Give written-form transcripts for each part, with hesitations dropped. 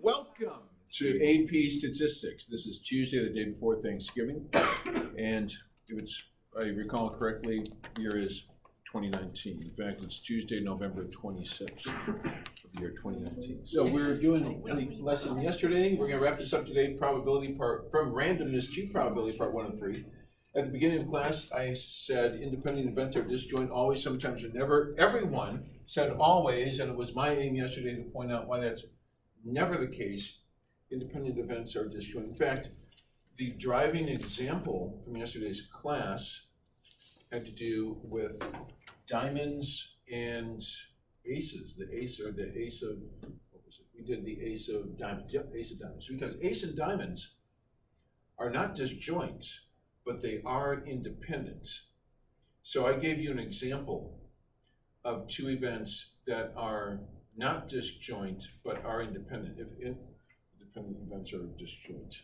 Welcome to AP Statistics. This is Tuesday, the day before Thanksgiving, and if I recall correctly, year is 2019. In fact, it's Tuesday, November 26th of the year 2019. So we're doing the lesson yesterday. We're going to wrap this up today. Probability part from randomness to probability part 1 and 3. At the beginning of class, I said independent events are disjoint always, sometimes, or never. Everyone said always, and it was my aim yesterday to point out why that's never the case. Independent events are disjoint. In fact, the driving example from yesterday's class had to do with diamonds and aces. The ace of, what was it? We did the ace of diamonds. Yep, ace of diamonds. Because ace and diamonds are not disjoint, but they are independent. So I gave you an example of two events that are not disjoint, but are independent. If independent events are disjoint.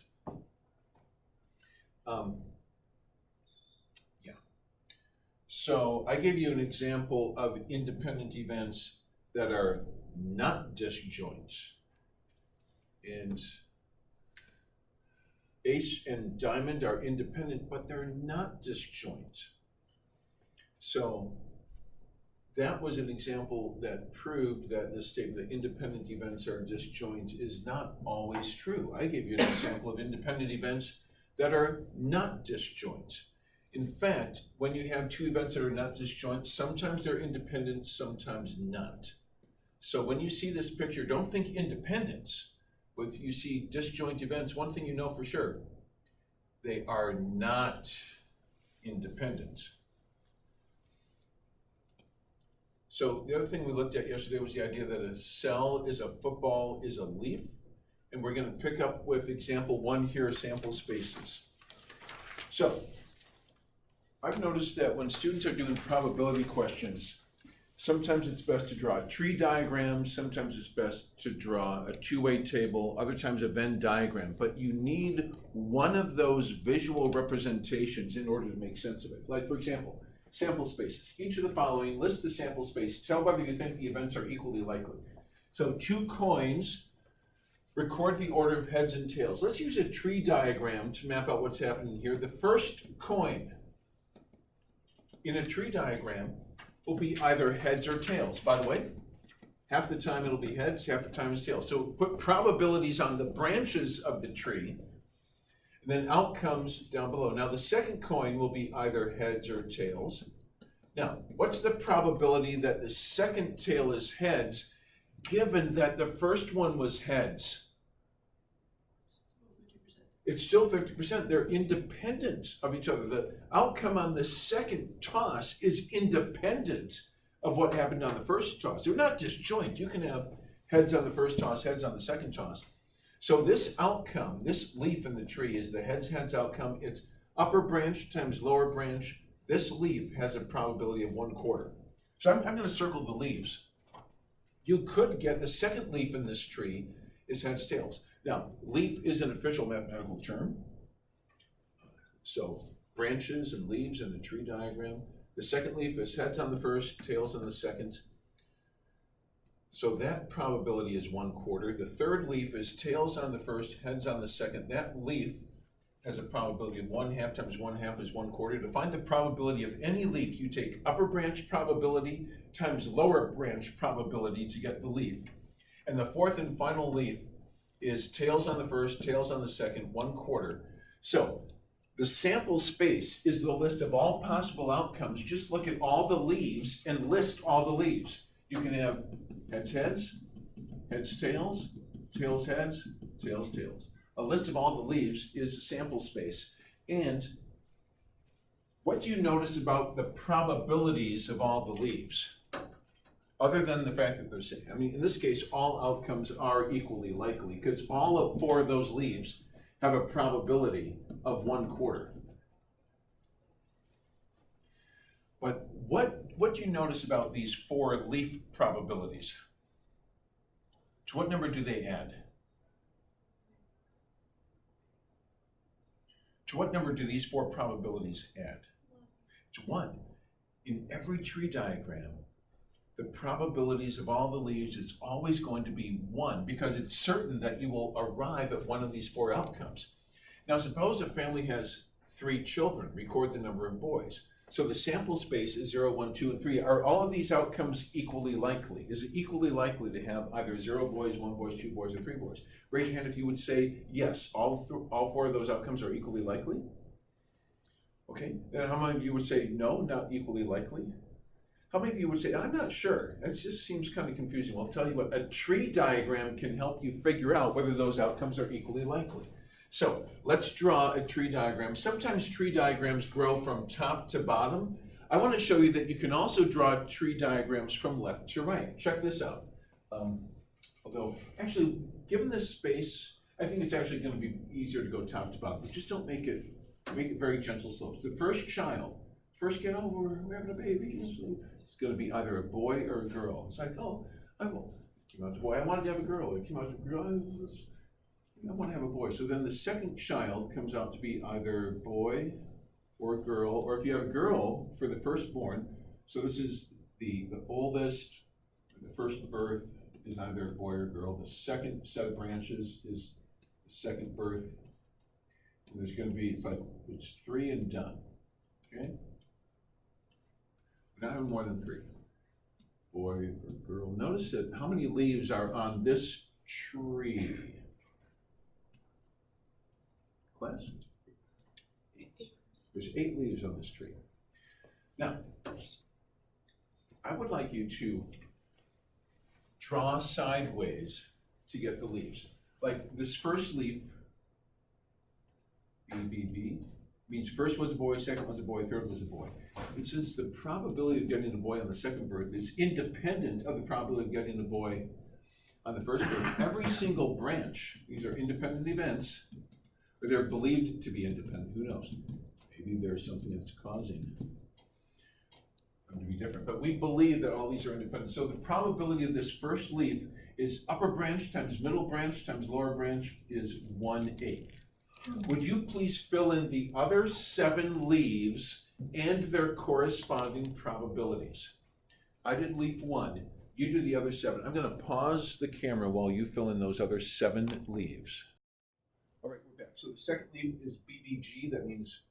So I gave you an example of independent events that are not disjoint. And ace and diamond are independent, but they're not disjoint. So that was an example that proved that this statement that independent events are disjoint is not always true. I gave you an example of independent events that are not disjoint. In fact, when you have two events that are not disjoint, sometimes they're independent, sometimes not. So when you see this picture, don't think independence. But if you see disjoint events, one thing you know for sure, they are not independent. So the other thing we looked at yesterday was the idea that a cell is a football is a leaf. And we're going to pick up with example 1 here, sample spaces. So I've noticed that when students are doing probability questions, sometimes it's best to draw tree diagrams, sometimes it's best to draw a two-way table, other times a Venn diagram, but you need one of those visual representations in order to make sense of it. Like, for example, sample spaces. Each of the following, list the sample space, tell whether you think the events are equally likely. So 2 coins, record the order of heads and tails. Let's use a tree diagram to map out what's happening here. The first coin in a tree diagram will be either heads or tails. By the way, half the time it'll be heads, half the time is tails. So put probabilities on the branches of the tree, and then outcomes down below. Now the second coin will be either heads or tails. Now, what's the probability that the second tail is heads, given that the first one was heads? It's still 50%. They're independent of each other. The outcome on the second toss is independent of what happened on the first toss. They're not disjoint. You can have heads on the first toss, heads on the second toss. So this outcome, this leaf in the tree is the heads outcome. It's upper branch times lower branch. This leaf has a probability of 1/4. So I'm going to circle the leaves. You could get the second leaf in this tree is heads, tails. Now, leaf is an official mathematical term. So branches and leaves in the tree diagram. The second leaf is heads on the first, tails on the second. So that probability is 1/4. The third leaf is tails on the first, heads on the second. That leaf has a probability of 1/2 times 1/2 is 1/4. To find the probability of any leaf, you take upper branch probability times lower branch probability to get the leaf. And the fourth and final leaf is tails on the first, tails on the second, 1/4. So the sample space is the list of all possible outcomes. Just look at all the leaves and list all the leaves. You can have heads, heads, tails, tails, heads, tails, tails. A list of all the leaves is the sample space. And what do you notice about the probabilities of all the leaves? Other than the fact that they're same. I mean, in this case, all outcomes are equally likely because all of 4 of those leaves have a probability of 1/4. But what do you notice about these 4 leaf probabilities? To what number do they add? To what number do these 4 probabilities add? To 1. In every tree diagram, the probabilities of all the leaves is always going to be 1, because it's certain that you will arrive at one of these 4 outcomes. Now suppose a family has 3 children, record the number of boys. So the sample space is 0, 1, 2, and 3. Are all of these outcomes equally likely? Is it equally likely to have either 0 boys, 1 boys, 2 boys, or 3 boys? Raise your hand if you would say yes, all 4 of those outcomes are equally likely. Okay, then how many of you would say no, not equally likely? How many of you would say, I'm not sure? That just seems kind of confusing. Well, I'll tell you what, a tree diagram can help you figure out whether those outcomes are equally likely. So let's draw a tree diagram. Sometimes tree diagrams grow from top to bottom. I want to show you that you can also draw tree diagrams from left to right. Check this out. Although, actually, given this space, I think it's actually going to be easier to go top to bottom, but just don't make it very gentle slopes. The first child, first kid, oh, we're having a baby. It's going to be either a boy or a girl. It's like, oh, it came out to boy. I wanted to have a girl. It came out to girl. I want to have a boy. So then the second child comes out to be either boy or girl, or if you have a girl for the firstborn, so this is the oldest, the first birth is either boy or girl. The second set of branches is the second birth. And there's going to be, it's 3 and done. Okay? We're not having more than 3. Boy or girl. Notice that how many leaves are on this tree? Class? 8. There's 8 leaves on this tree. Now, I would like you to draw sideways to get the leaves. Like this first leaf, B, means first was a boy, second was a boy, third was a boy. And since the probability of getting a boy on the second birth is independent of the probability of getting a boy on the first birth, every single branch, these are independent events, or they're believed to be independent, who knows? Maybe there's something that's causing them to be different. But we believe that all these are independent. So the probability of this first leaf is upper branch times middle branch times lower branch is 1/8. Would you please fill in the other 7 leaves and their corresponding probabilities? I did leaf 1, you do the other 7. I'm going to pause the camera while you fill in those other 7 leaves. All right, we're back. So the second leaf is BBG. That means,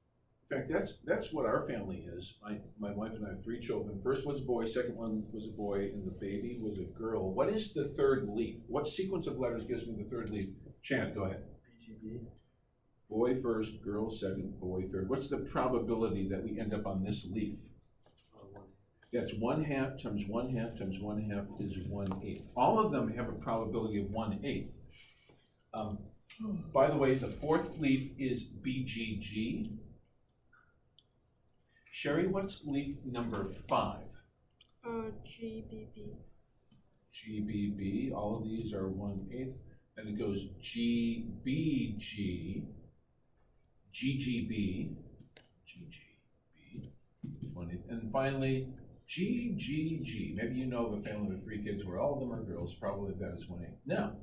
in fact, that's what our family is. My wife and I have 3 children. First was a boy, second one was a boy, and the baby was a girl. What is the third leaf? What sequence of letters gives me the third leaf? Chan, go ahead. BGB. Boy first, girl second, boy third. What's the probability that we end up on this leaf? 1. That's 1/2 times 1/2 times 1/2 is 1/8. All of them have a probability of 1/8. By the way, the fourth leaf is BGG. Sherry, what's leaf number 5? GBB. GBB. All of these are 1/8. Then it goes GBG. GGB, 1/8, and finally GGG. Maybe you know of a family with 3 kids where all of them are girls, probably that is 1/8. Now,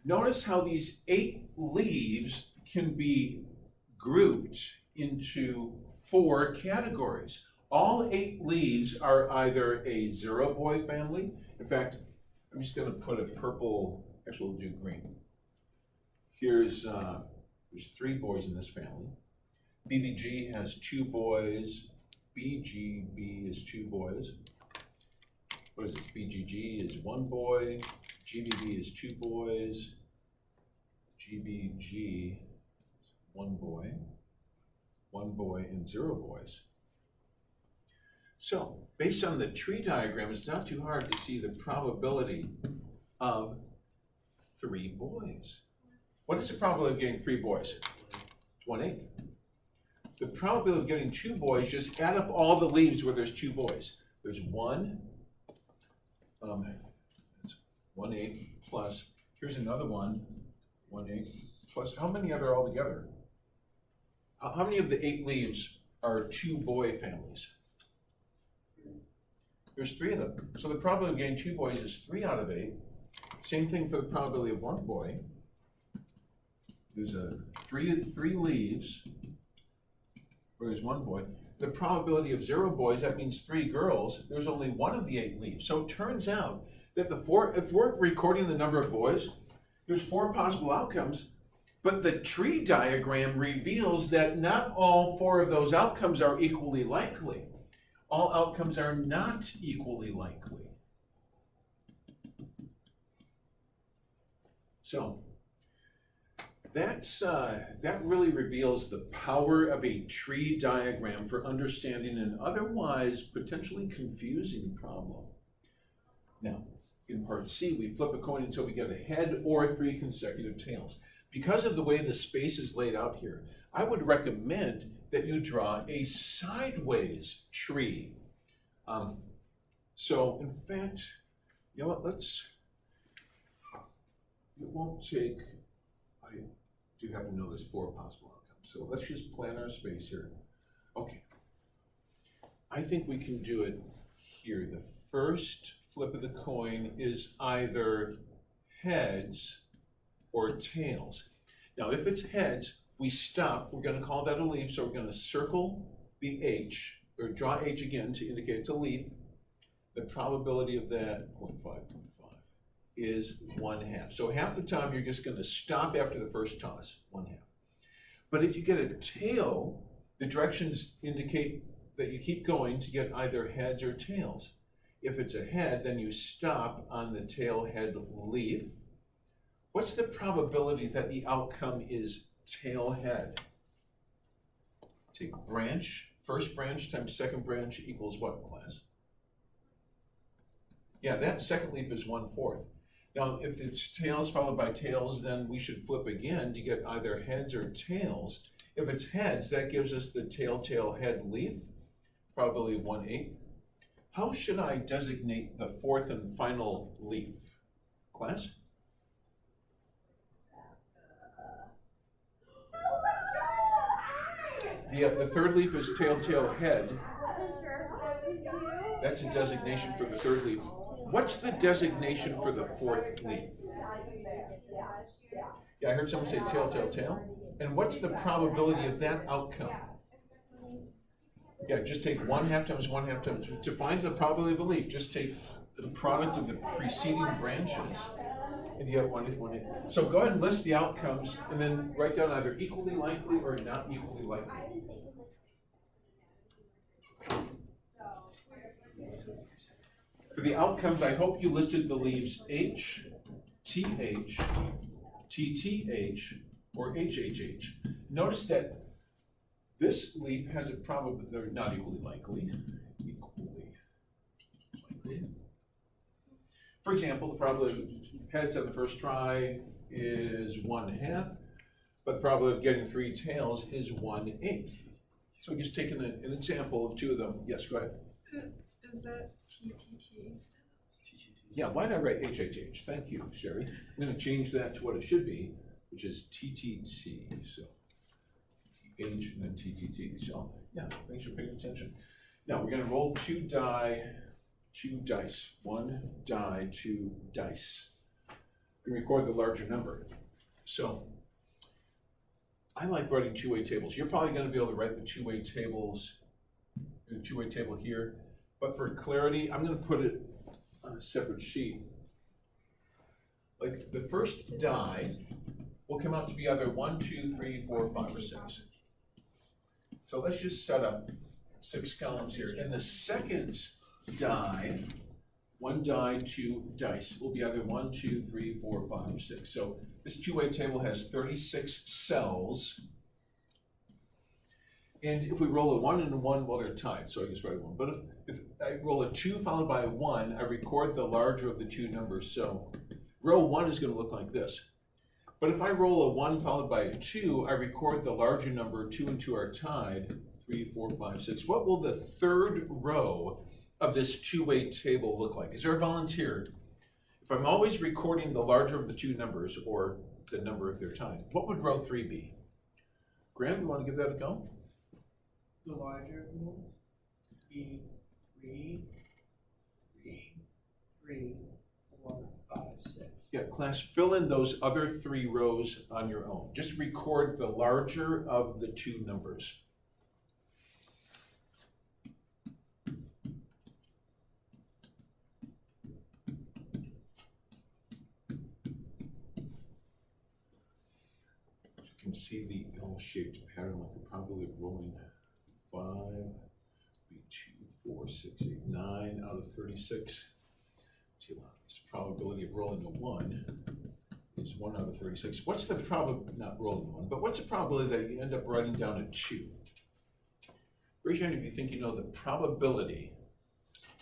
notice how these 8 leaves can be grouped into 4 categories. All 8 leaves are either a 0 boy family. In fact, I'm just going to put a purple, actually we'll do green. Here's there's 3 boys in this family. BBG has 2 boys. BGB is 2 boys. What is this? BGG is 1 boy. GBB is 2 boys. GBG, 1 boy. 1 boy and 0 boys. So, based on the tree diagram, it's not too hard to see the probability of 3 boys. What is the probability of getting 3 boys? It's 1/8. The probability of getting 2 boys, just add up all the leaves where there's 2 boys. There's 1, it's 1/8 plus, here's another one, 1/8 plus, how many are there altogether? How many of the 8 leaves are 2 boy families? There's 3 of them. So the probability of getting 2 boys is 3 out of 8. Same thing for the probability of 1 boy. There's 3 leaves where there's 1 boy. the probability of 0 boys, that means 3 girls, there's only one of the 8 leaves. So it turns out that if we're recording the number of boys, there's 4 possible outcomes, but the tree diagram reveals that not all 4 of those outcomes are equally likely. All outcomes are not equally likely. So that really reveals the power of a tree diagram for understanding an otherwise potentially confusing problem. Now, in part C, we flip a coin until we get a head or 3 consecutive tails. Because of the way the space is laid out here, I would recommend that you draw a sideways tree. So in fact, you know what, it won't take, I do happen to know there's 4 possible outcomes. So let's just plan our space here. Okay. I think we can do it here. The first flip of the coin is either heads or tails. Now, if it's heads, we stop. We're going to call that a leaf, so we're going to circle the H, or draw H again to indicate it's a leaf. The probability of that, 0.5, is 1/2. So half the time you're just going to stop after the first toss, 1/2. But if you get a tail, the directions indicate that you keep going to get either heads or tails. If it's a head, then you stop on the tail head leaf. What's the probability that the outcome is tail head? Take branch, first branch times second branch equals what, class? Yeah, that second leaf is 1/4. Now, if it's tails followed by tails, then we should flip again to get either heads or tails. If it's heads, that gives us the tail head leaf, probability of 1/8. How should I designate the 4th and final leaf, class? The 3rd leaf is tail head. That's a designation for the 3rd leaf. What's the designation for the 4th leaf? Yeah, I heard someone say tail. And what's the probability of that outcome? Yeah, just take 1/2 times 1/2 times. To find the probability of a leaf, just take the product of the preceding branches, and you have 1/8. So go ahead and list the outcomes, and then write down either equally likely or not equally likely. For the outcomes, I hope you listed the leaves H, TH, TTH, or HHH. Notice that this leaf has a probability, they're not equally likely. For example, the probability of heads on the first try is 1/2, but the probability of getting 3 tails is 1/8. So we're just taking an example of 2 of them. Yes, go ahead. Is that TTT? Yeah, why did I write HHH? Thank you, Sherry. I'm going to change that to what it should be, which is TTT. So H and then TTT. So yeah, thanks for paying attention. Now we're going to roll 2 dice. 1 die, 2 dice. We record the larger number. So I like writing 2-way tables. You're probably going to be able to write the 2-way tables, the 2-way table here. But for clarity, I'm going to put it on a separate sheet. Like the first die will come out to be either 1, 2, 3, 4, 5, or 6. So let's just set up 6 columns here. And the second die, 1 die, 2 dice, will be either 1, 2, 3, 4, 5, or 6. So this 2-way table has 36 cells. And if we roll a 1 and a 1, well, they're tied, so I just write a 1. But if I roll a 2 followed by a 1, I record the larger of the 2 numbers. So row 1 is going to look like this. But if I roll a 1 followed by a 2, I record the larger number. 2 and 2 are tied, 3, 4, 5, 6. What will the 3rd row of this 2-way table look like? Is there a volunteer? If I'm always recording the larger of the 2 numbers, or the number if they're tied, what would row 3 be? Graham, you want to give that a go? The larger will be 3, 4, 5, 6. Yeah, class, fill in those other 3 rows on your own. Just record the larger of the 2 numbers. can see the L-shaped pattern like the probability of rolling 5, be 2, 4, 6, 8, 9 out of 36. This probability of rolling a 1 is 1 out of 36. What's the not rolling 1, but what's the probability that you end up writing down a 2? Raise your hand if you think you know the probability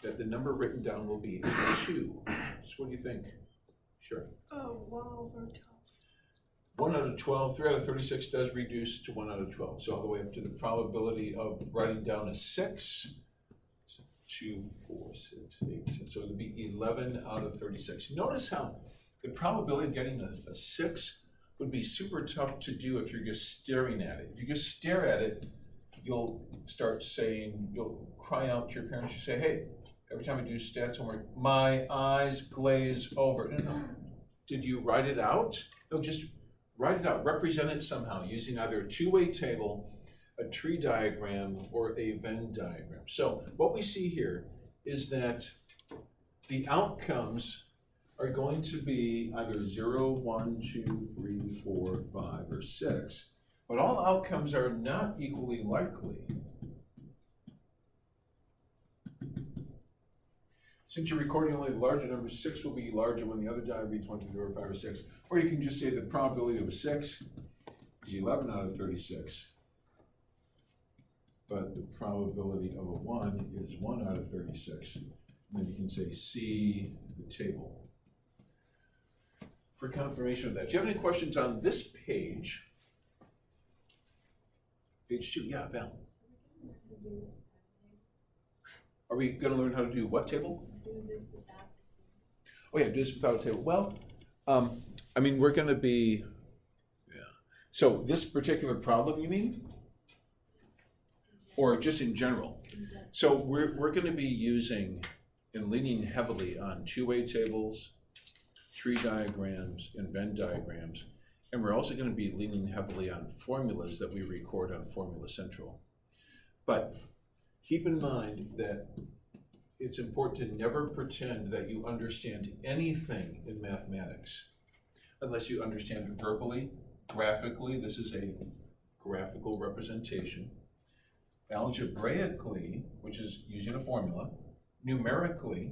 that the number written down will be a 2. So what do you think? Sure. Oh, 1 over 12. 1 out of 12, 3 out of 36 does reduce to 1 out of 12. So all the way up to the probability of writing down a 6. 2, 4, 6, 8, so it'll be 11 out of 36. Notice how the probability of getting a 6 would be super tough to do if you're just staring at it. If you just stare at it, you'll start saying, you'll cry out to your parents, you say, hey, every time I do stats homework, my eyes glaze over. No. Did you write it out? No, just write it out, represent it somehow using either a two-way table, a tree diagram, or a Venn diagram. So what we see here is that the outcomes are going to be either 0, 1, 2, 3, 4, 5, or 6, but all outcomes are not equally likely. Since you're recording only the larger numbers, 6 will be larger when the other die reads 1, 2, 3, or 5, or 6. Or you can just say the probability of a 6 is 11 out of 36. But the probability of a 1 is 1 out of 36. And then you can say see the table. For confirmation of that, do you have any questions on this page? Page 2, yeah, Val. Are we going to learn how to do what table? Oh yeah, do this without a table. Well, I mean, we're going to be, yeah. So this particular problem, you mean? Or just in general? So we're going to be using and leaning heavily on two-way tables, tree diagrams, and Venn diagrams. And we're also going to be leaning heavily on formulas that we record on Formula Central. But keep in mind that it's important to never pretend that you understand anything in mathematics unless you understand it verbally, graphically. This is a graphical representation. Algebraically, which is using a formula. Numerically,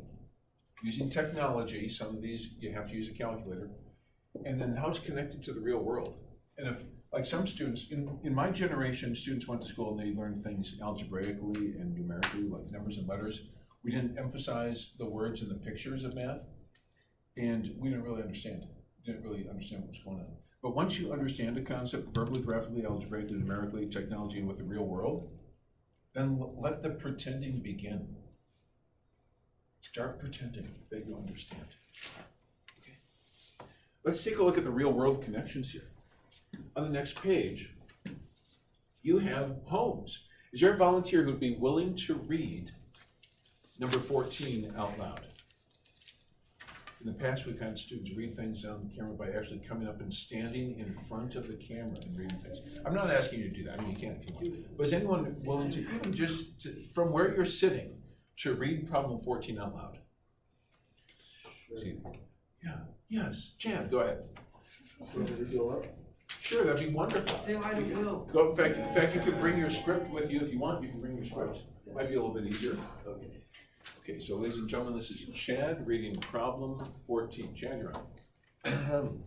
using technology. Some of these you have to use a calculator. And then how it's connected to the real world. And if, like some students, in my generation, students went to school and they learned things algebraically and numerically, like numbers and letters. We didn't emphasize the words and the pictures of math, and we didn't really understand what was going on. But once you understand a concept verbally, graphically, algebraically, numerically, technology, and with the real world, then let the pretending begin. Start pretending that you understand. Okay. Let's take a look at the real world connections here. On the next page, you have homes. Is there a volunteer who'd be willing to read number 14 out loud? In the past, we've had students read things on camera by actually coming up and standing in front of the camera and reading things. I'm not asking you to do that. I mean, you can if you want. But is anyone willing to, even just from where you're sitting, to read problem 14 out loud? Sure. Yeah. Yes. Jan, go ahead. Sure, that'd be wonderful. Say hi to Will. Go, in fact, you can bring your script with you if you want. You can bring your script. Might be a little bit easier. Okay. Okay, so ladies and gentlemen, this is Chad reading problem 14. Chad, you're on.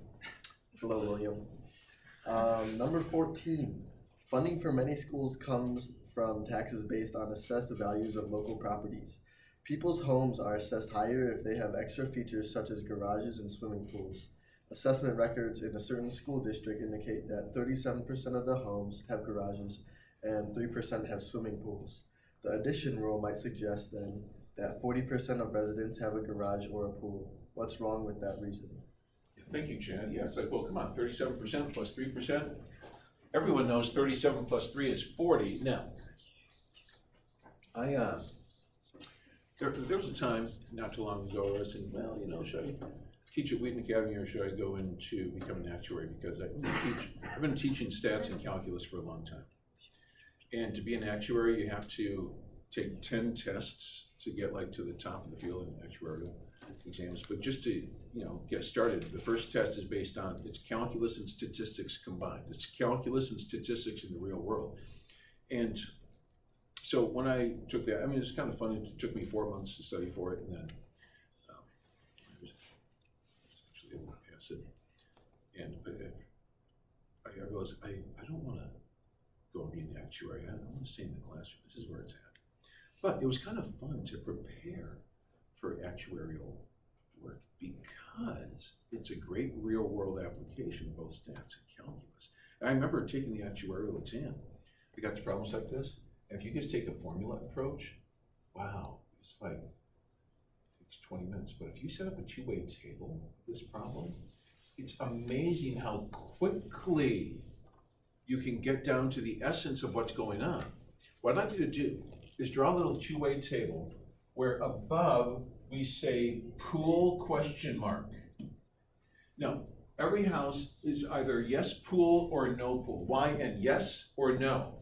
Hello, William. Number 14. Funding for many schools comes from taxes based on assessed values of local properties. People's homes are assessed higher if they have extra features such as garages and swimming pools. Assessment records in a certain school district indicate that 37% of the homes have garages and 3% have swimming pools. The addition rule might suggest then that 40% of residents have a garage or a pool. What's wrong with that reasoning? Thank you, Chad. Yeah, it's like, well, come on, 37% plus 3%. Everyone knows 37 plus 3 is 40. Now, there was a time not too long ago where I was thinking, well, you know, should I teach at Wheaton Academy or should I go into become an actuary? Because I've been teaching stats and calculus for a long time. And to be an actuary, you have to take 10 tests to get like to the top of the field in actuarial. exams, but just to, get started, the first test is based on, it's calculus and statistics combined. It's calculus and statistics in the real world. And so when I took that, it's kind of funny, it took me 4 months to study for it, and then I was actually able to pass it. And but I realized I don't want to go and be an actuary. I want to stay in the classroom. This is where it's at. But it was kind of fun to prepare for actuarial work because it's a great real world application of both stats and calculus. And I remember taking the actuarial exam. I got to problems like this. And if you just take a formula approach, wow, it's like, it takes 20 minutes. But if you set up a two-way table with this problem, it's amazing how quickly you can get down to the essence of what's going on. What I'd like you to do is draw a little two-way table where above we say pool question mark. Now, every house is either yes pool or no pool. Y-N, yes or no.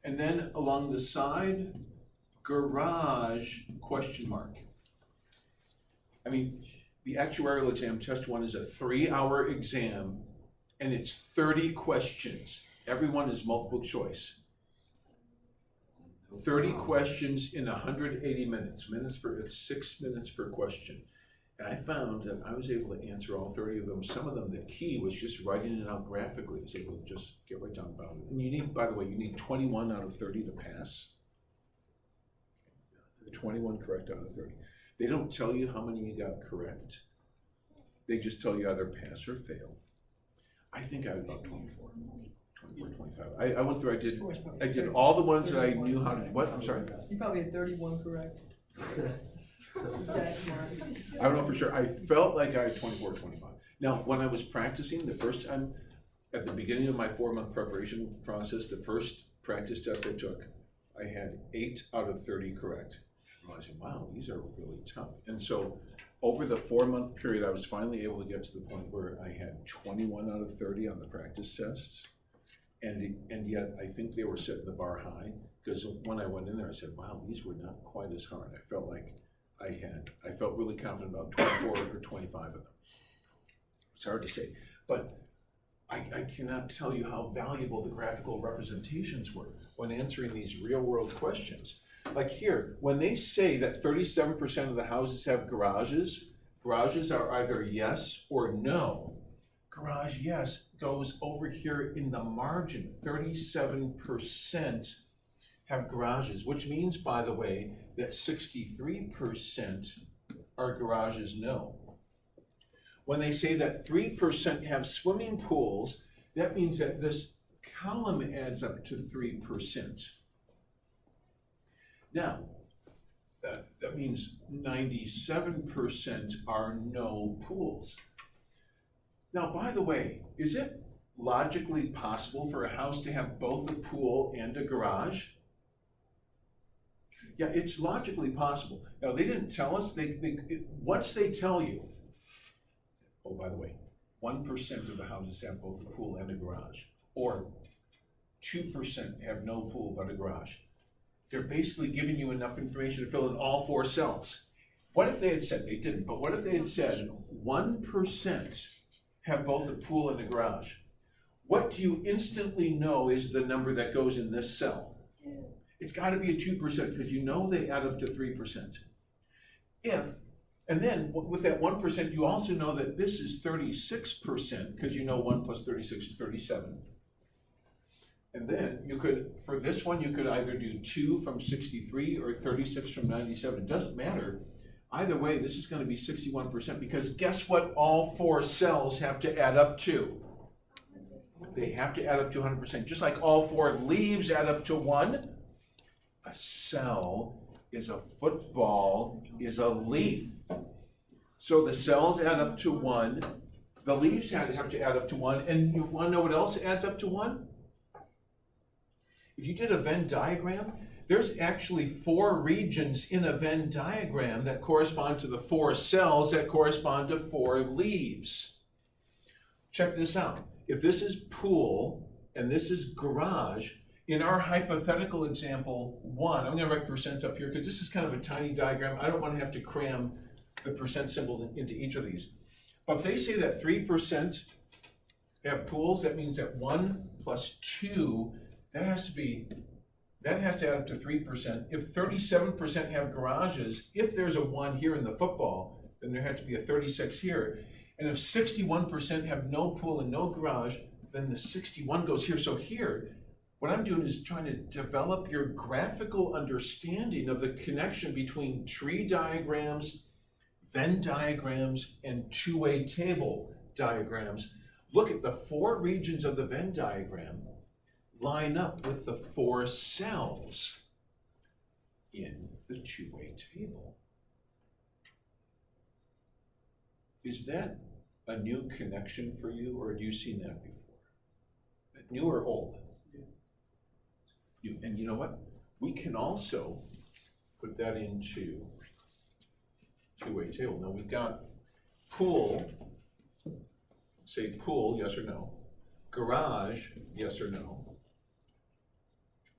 And then along the side, garage question mark. The actuarial exam, test 1, is a 3-hour exam, and it's 30 questions. Everyone is multiple choice. 30 questions in 180 minutes. It's 6 minutes per question. And I found that I was able to answer all 30 of them. Some of them, the key was just writing it out graphically. I was able to just get right down about it. And you need, by the way, you need 21 out of 30 to pass. 21 correct out of 30. They don't tell you how many you got correct. They just tell you either pass or fail. I think I was about 24, 25. I went through, I did all the ones that I knew how to do. What? I'm sorry? You probably had 31 correct. That's smart. I don't know for sure. I felt like I had 24, 25. Now, when I was practicing the first time, at the beginning of my 4-month preparation process, the first practice test I took, I had 8 out of 30 correct. I said, wow, these are really tough. And so over the 4-month period, I was finally able to get to the point where I had 21 out of 30 on the practice tests. And yet I think they were setting the bar high, because when I went in there, I said, wow, these were not quite as hard. I felt like I felt really confident about 24 or 25 of them. It's hard to say, but I cannot tell you how valuable the graphical representations were when answering these real world questions. Like here, when they say that 37% of the houses have garages, garages are either yes or no. Garage yes goes over here in the margin. 37% have garages, which means, by the way, that 63% are garages no. When they say that 3% have swimming pools, that means that this column adds up to 3%. Now, that means 97% are no pools. Now, by the way, is it logically possible for a house to have both a pool and a garage? Yeah, it's logically possible. Now, they didn't tell us. Once they tell you, oh, by the way, 1% of the houses have both a pool and a garage, or 2% have no pool but a garage. They're basically giving you enough information to fill in all 4 cells. What if they had said, they didn't, but what if they had said 1% have both a pool and a garage? What do you instantly know is the number that goes in this cell? It's got to be a 2% because you know they add up to 3%. And then with that 1%, you also know that this is 36% because you know 1 plus 36 is 37. And then you could, for this one, you could either do 2 from 63 or 36 from 97. It doesn't matter. Either way, this is going to be 61% because guess what all 4 cells have to add up to? They have to add up to 100%. Just like all 4 leaves add up to 1, a cell is a football, is a leaf. So the cells add up to 1, the leaves have to add up to 1, and you want to know what else adds up to 1? If you did a Venn diagram, there's actually 4 regions in a Venn diagram that correspond to the 4 cells that correspond to 4 leaves. Check this out. If this is pool and this is garage, in our hypothetical example 1, I'm going to write percents up here because this is kind of a tiny diagram. I don't want to have to cram the percent symbol into each of these. But if they say that 3% have pools, that means that 1 plus 2, that has to add up to 3%. If 37% have garages, if there's a 1 here in the football, then there had to be a 36 here. And if 61% have no pool and no garage, then the 61 goes here. So here, what I'm doing is trying to develop your graphical understanding of the connection between tree diagrams, Venn diagrams, and two-way table diagrams. Look at the 4 regions of the Venn diagram line up with the 4 cells in the two-way table. Is that a new connection for you, or have you seen that before? New or old? New. And you know what? We can also put that into two-way table. Now we've got pool, say pool, yes or no. Garage, yes or no.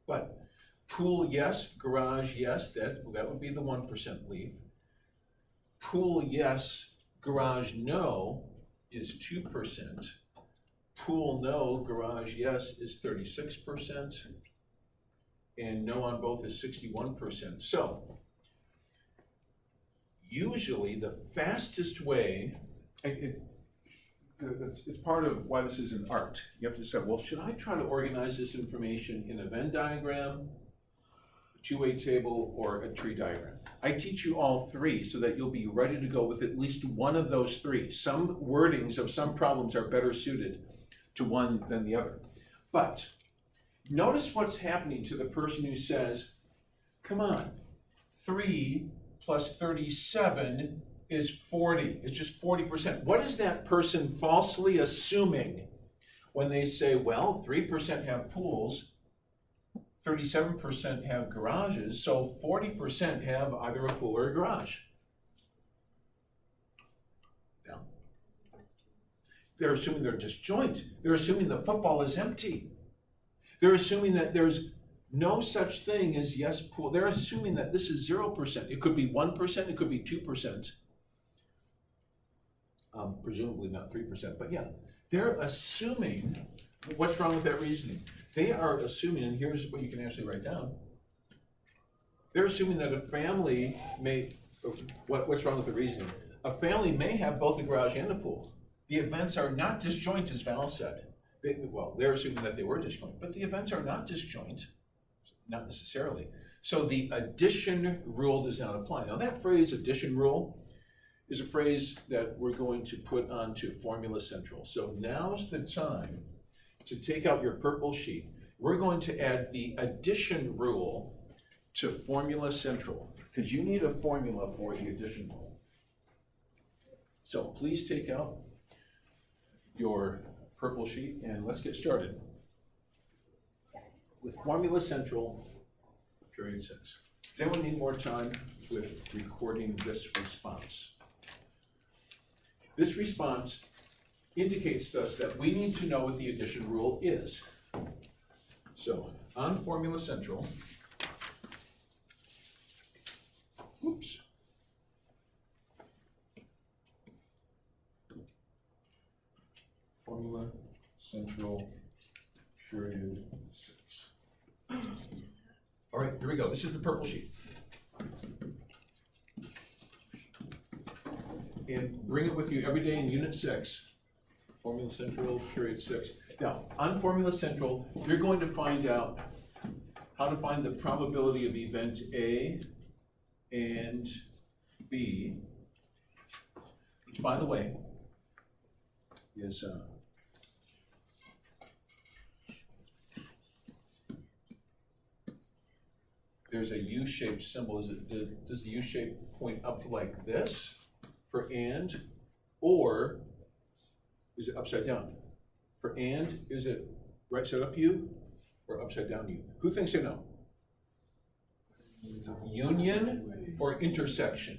But pool, yes, garage, yes, that would be the 1% leaf. Pool, yes, garage, no is 2%. Pool, no, garage, yes is 36%. And no on both is 61%. So, usually the fastest way, it's part of why this is an art. You have to say, well, should I try to organize this information in a Venn diagram, a two-way table, or a tree diagram? I teach you all 3 so that you'll be ready to go with at least one of those 3. Some wordings of some problems are better suited to one than the other. But notice what's happening to the person who says, come on, 3 plus 37 is 40. It's just 40%. What is that person falsely assuming when they say, well, 3% have pools, 37% have garages, so 40% have either a pool or a garage? No. They're assuming they're disjoint. They're assuming the football is empty. They're assuming that there's no such thing as yes pool. They're assuming that this is 0%. It could be 1%, it could be 2%. Presumably not 3%, but yeah. They're assuming, what's wrong with that reasoning? They are assuming, and here's what you can actually write down. They're assuming that a family may, what's wrong with the reasoning? A family may have both a garage and a pool. The events are not disjoint, as Val said. They're assuming that they were disjoint, but the events are not disjoint, not necessarily. So the addition rule does not apply. Now that phrase, addition rule, is a phrase that we're going to put onto Formula Central. So now's the time to take out your purple sheet. We're going to add the addition rule to Formula Central, because you need a formula for the addition rule. So please take out your purple sheet and let's get started with Formula Central, period 6. Does anyone need more time with recording this response? This response indicates to us that we need to know what the addition rule is. So on Formula Central, whoops. Formula Central, period 6. All right, here we go. This is the purple sheet. And bring it with you every day in Unit 6. Formula Central, period 6. Now, on Formula Central, you're going to find out how to find the probability of event A and B, which, by the way, is there's a U-shaped symbol. Does the U-shape point up like this for and, or is it upside down? For and, is it right side up U or upside down U? Who thinks they know? Union or intersection?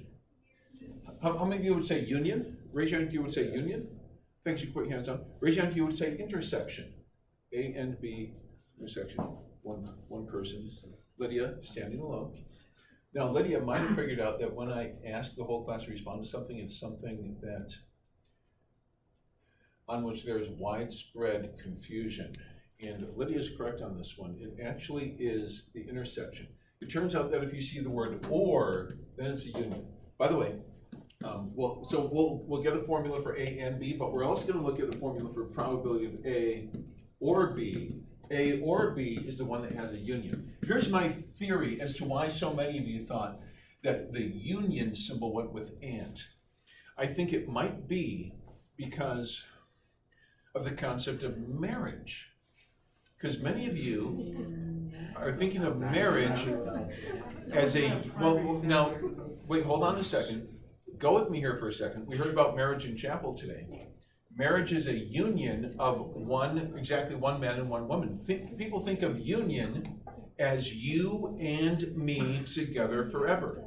How many of you would say union? Raise your hand if you would say union. Thanks, you can put your hands on. Raise your hand if you would say intersection. A and B intersection. One person. Lydia, standing alone. Now, Lydia might have figured out that when I ask the whole class to respond to something, it's something that on which there is widespread confusion. And Lydia is correct on this one. It actually is the intersection. It turns out that if you see the word or, then it's a union. By the way, we'll get a formula for A and B, but we're also going to look at a formula for probability of A or B. A or B is the one that has a union. Here's my theory as to why so many of you thought that the union symbol went with and. I think it might be because of the concept of marriage. Because many of you are thinking of marriage as a, now, wait, hold on a second. Go with me here for a second. We heard about marriage in chapel today. Marriage is a union of exactly one man and one woman. People think of union as you and me together forever.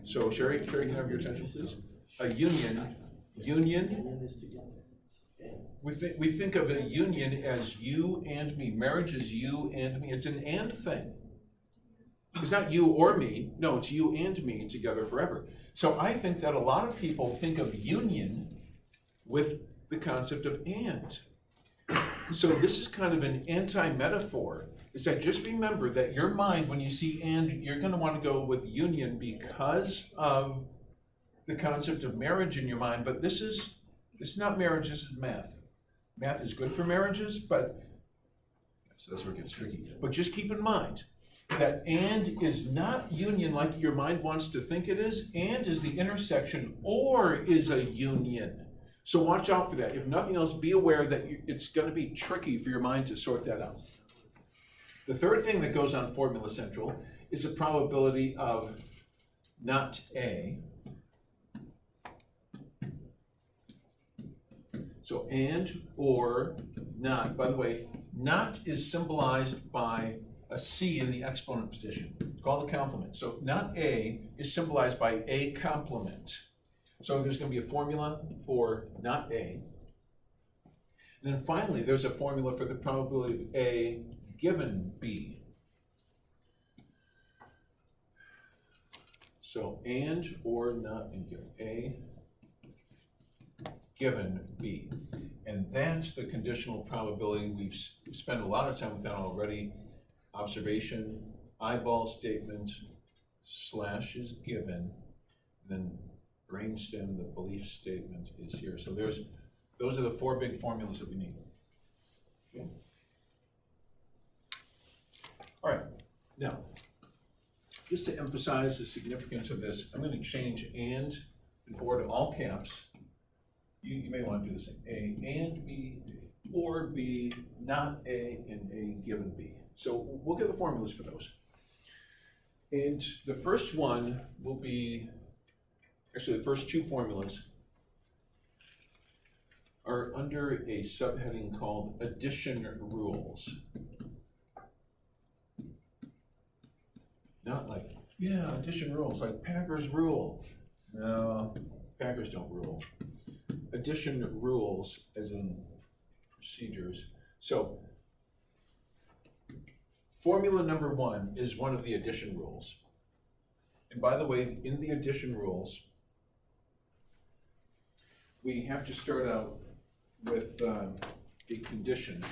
So Sherry, can I have your attention, please? A union, we think of a union as you and me. Marriage is you and me. It's an and thing. It's not you or me. No, it's you and me together forever. So I think that a lot of people think of union with the concept of and. So this is kind of an anti-metaphor. It's that just remember that your mind, when you see and, you're going to want to go with union because of the concept of marriage in your mind. But this is not marriage, this is math. Math is good for marriages, but so that's where it gets tricky. But just keep in mind that and is not union like your mind wants to think it is. And is the intersection, or is a union. So watch out for that. If nothing else, be aware that it's going to be tricky for your mind to sort that out. The third thing that goes on Formula Central is the probability of not A. So and, or, not. By the way, not is symbolized by a C in the exponent position. It's called a complement. So not A is symbolized by a complement. So there's going to be a formula for not A. And then finally, there's a formula for the probability of A given B. So and, or, not, and given. A given B. And that's the conditional probability. We've spent a lot of time with that already. Observation, eyeball statement, slash is given, then brainstem, the belief statement is here. So those are the four big formulas that we need. Okay. All right, now, just to emphasize the significance of this, I'm going to change and or to all caps. You may want to do the same. A and B, or B, not A, and A given B. So we'll get the formulas for those. And the first one will be, actually the first two formulas are under a subheading called addition rules. Not like, yeah, addition rules, like Packers rule. No, Packers don't rule. Addition rules, as in procedures. So, formula number one is one of the addition rules. And by the way, in the addition rules, we have to start out with a condition.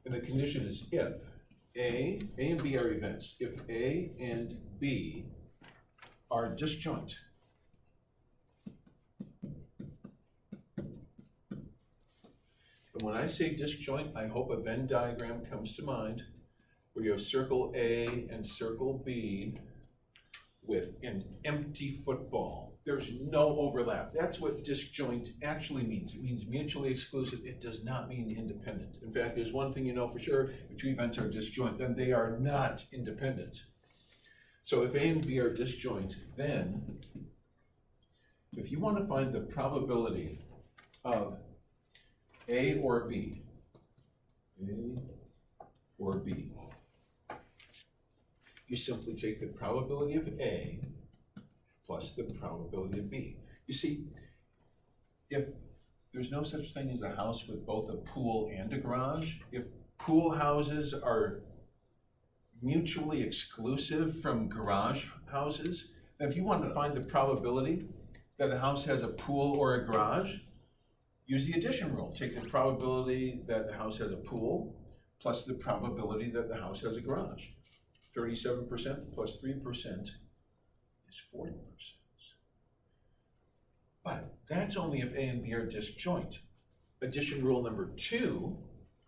And the condition is if A and B are events. If A and B are disjoint, and when I say disjoint, I hope a Venn diagram comes to mind where you have circle A and circle B with an empty football. There's no overlap. That's what disjoint actually means. It means mutually exclusive. It does not mean independent. In fact, there's one thing you know for sure, if two events are disjoint, then they are not independent. So if A and B are disjoint, then if you want to find the probability of A or B, you simply take the probability of A plus the probability of B. You see, if there's no such thing as a house with both a pool and a garage, if pool houses are mutually exclusive from garage houses. Now, if you want to find the probability that a house has a pool or a garage, use the addition rule. Take the probability that the house has a pool plus the probability that the house has a garage. 37% plus 3% is 40%. But that's only if A and B are disjoint. Addition rule number 2,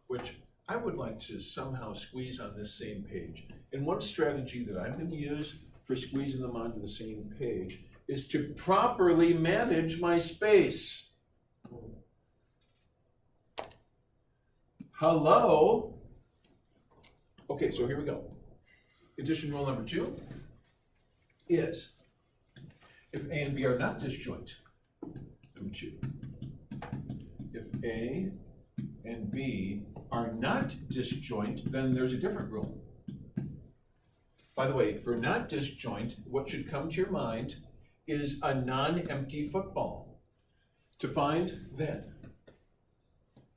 which I would like to somehow squeeze on this same page. And one strategy that I'm going to use for squeezing them onto the same page is to properly manage my space. Hello? Okay, so here we go. Addition rule number 2 is if A and B are not disjoint, number 2, if A and B are not disjoint, then there's a different rule. By the way, for not disjoint, what should come to your mind is a non-empty football. To find then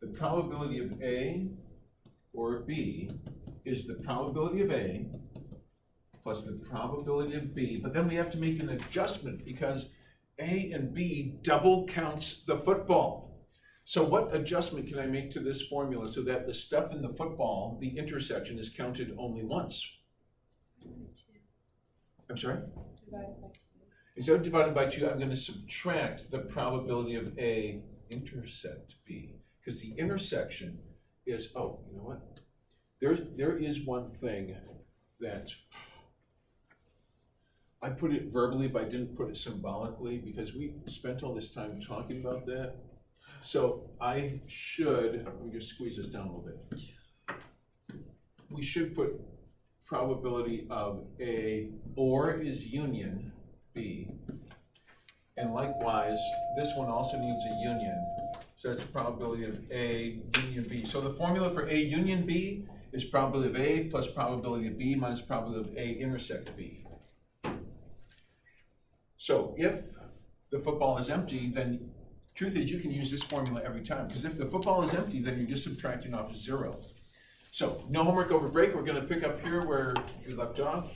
the probability of A or B is the probability of A plus the probability of B, but then we have to make an adjustment because A and B double counts the football. So what adjustment can I make to this formula so that the stuff in the football, the intersection, is counted only once? I'm sorry? Divided by 2. Instead of dividing by 2, I'm going to subtract the probability of A intersect B, because the intersection is, oh, you know what? There is one thing that I put it verbally, but I didn't put it symbolically, because we spent all this time talking about that. So I should, let me just squeeze this down a little bit. We should put probability of A or is union B. And likewise, this one also needs a union. So that's the probability of A union B. So the formula for A union B is probability of A plus probability of B minus probability of A intersect B. So if the football is empty, then truth is you can use this formula every time, because if the football is empty, then you're just subtracting off 0. So no homework over break. We're going to pick up here where we left off.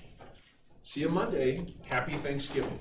See you Monday. Happy Thanksgiving.